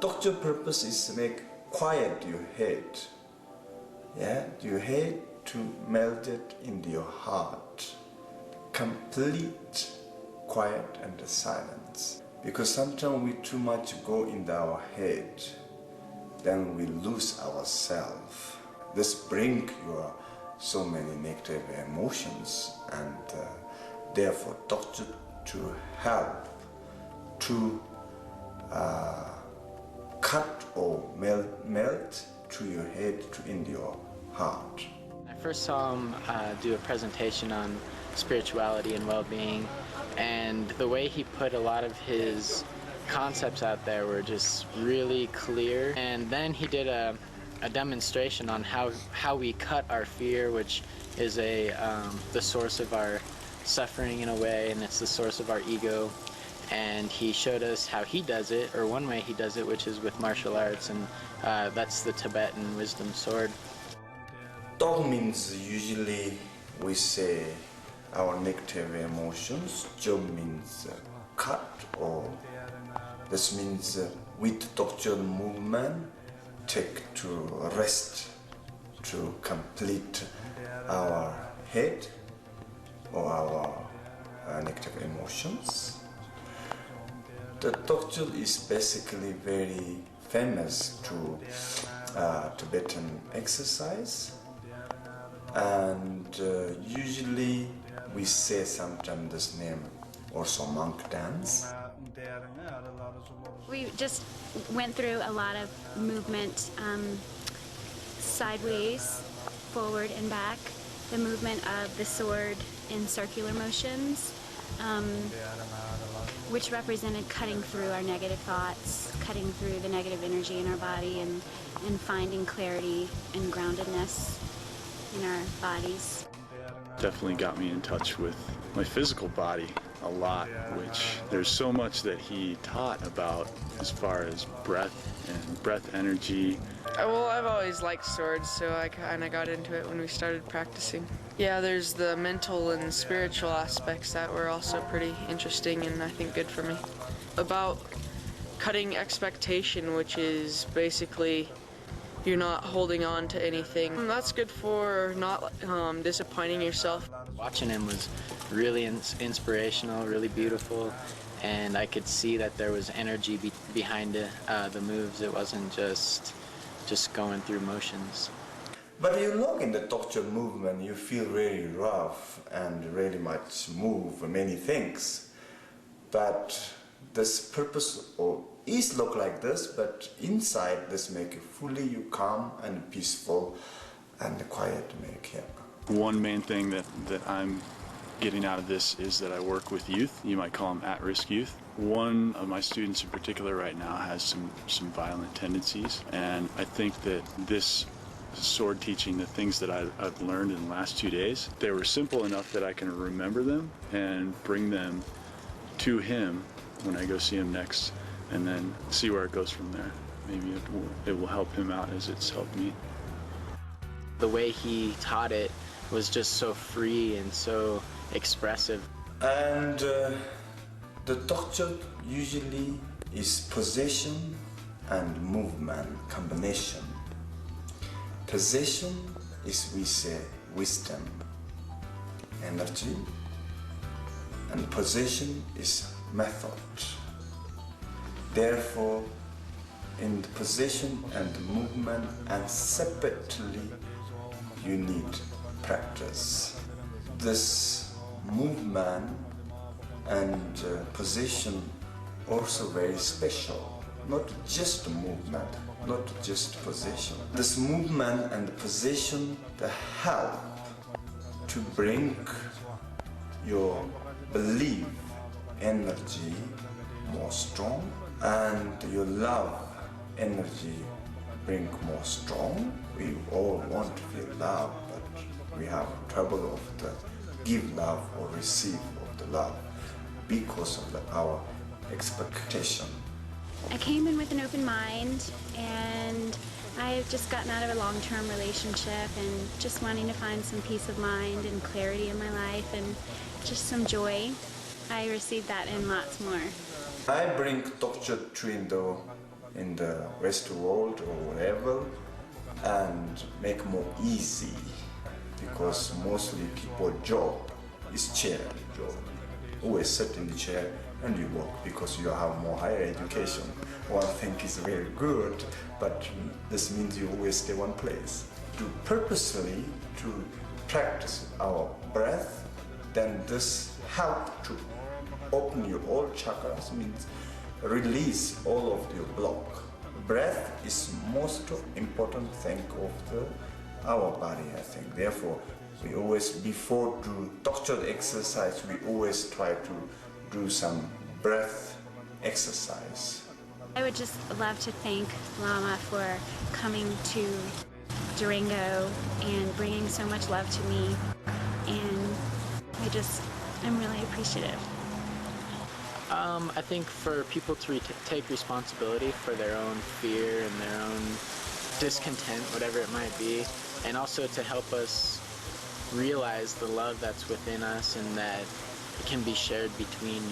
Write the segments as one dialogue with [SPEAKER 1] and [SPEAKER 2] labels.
[SPEAKER 1] doctor purpose is to make quiet your head. Yeah, your head to melt it into your heart. Complete quiet and silence. Because sometimes we too much go into our head, then we lose ourselves. This brings your so many negative emotions, and therefore doctor to help to cut or melt to your head to into your heart.
[SPEAKER 2] I first saw him do a presentation on spirituality and well-being, and the way he put a lot of his concepts out there were just really clear. And then he did a demonstration on how we cut our fear, which is the source of our suffering in a way, and it's the source of our ego. And he showed us how he does it, or one way he does it, which is with martial arts, and that's the Tibetan wisdom sword.
[SPEAKER 1] Dog means usually we say our negative emotions. Job means cut, or this means with doctor movement take to rest to complete our head or our negative emotions. The doctor is basically very famous to Tibetan exercise, and usually we say sometimes this name also monk dance.
[SPEAKER 3] We just went through a lot of movement, sideways, forward and back, the movement of the sword in circular motions, which represented cutting through our negative thoughts, cutting through the negative energy in our body, and finding clarity and groundedness in our bodies.
[SPEAKER 4] Definitely got me in touch with my physical body a lot, which there's so much that he taught about as far as breath and breath energy.
[SPEAKER 5] Well, I've always liked swords, so I kind of got into it when we started practicing. Yeah, there's the mental and spiritual aspects that were also pretty interesting and I think good for me. About cutting expectation, which is basically you're not holding on to anything. That's good for not disappointing yourself.
[SPEAKER 2] Watching him was really inspirational, really beautiful, and I could see that there was energy behind the moves. It wasn't just going through motions.
[SPEAKER 1] But you look in the doctor movement, you feel really rough and really much move many things. But this purpose is look like this, but inside this make you fully you calm and peaceful and quiet make him.
[SPEAKER 4] One main thing that I'm getting out of this is that I work with youth. You might call them at-risk youth. One of my students in particular right now has some violent tendencies, and I think that this sword teaching, the things that I've learned in the last 2 days, they were simple enough that I can remember them and bring them to him when I go see him next, and then see where it goes from there. Maybe it will help him out as it's helped me.
[SPEAKER 2] The way he taught it was just so free and so expressive.
[SPEAKER 1] And the doctor usually is possession and movement combination. Possession is, we say, wisdom, energy, and possession is method. Therefore, in the possession and the movement and separately, you need practice. This movement and possession also very special. Not just movement, not just possession. This movement and possession, the help to bring your belief energy more strong, and your love energy bring more strong. We all want to feel love, but we have trouble of the give love or receive of the love because of our expectation.
[SPEAKER 3] I came in with an open mind, and I've just gotten out of a long-term relationship and just wanting to find some peace of mind and clarity in my life and just some joy. I received that and lots more.
[SPEAKER 1] I bring Dr. Trindo in the Western world or whatever, and make more easy, because mostly people job is chair job. Always sit in the chair and you work because you have more higher education. One thing is very good, but this means you always stay one place. To purposely to practice our breath, then this help to open your all chakras, means release all of your block. Breath is most important thing of our body, I think. Therefore, we always, before do torture exercise, we always try to do some breath exercise.
[SPEAKER 3] I would just love to thank Lama for coming to Durango and bringing so much love to me, and I'm really appreciative.
[SPEAKER 2] I think for people to take responsibility for their own fear and their own discontent, whatever it might be, and also to help us realize the love that's within us and that it can be shared between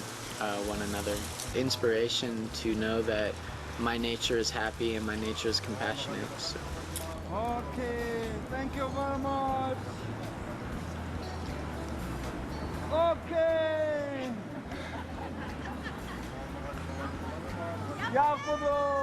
[SPEAKER 2] one another. Inspiration to know that my nature is happy and my nature is compassionate. So.
[SPEAKER 6] Okay, thank you very much. Okay. Yakubu.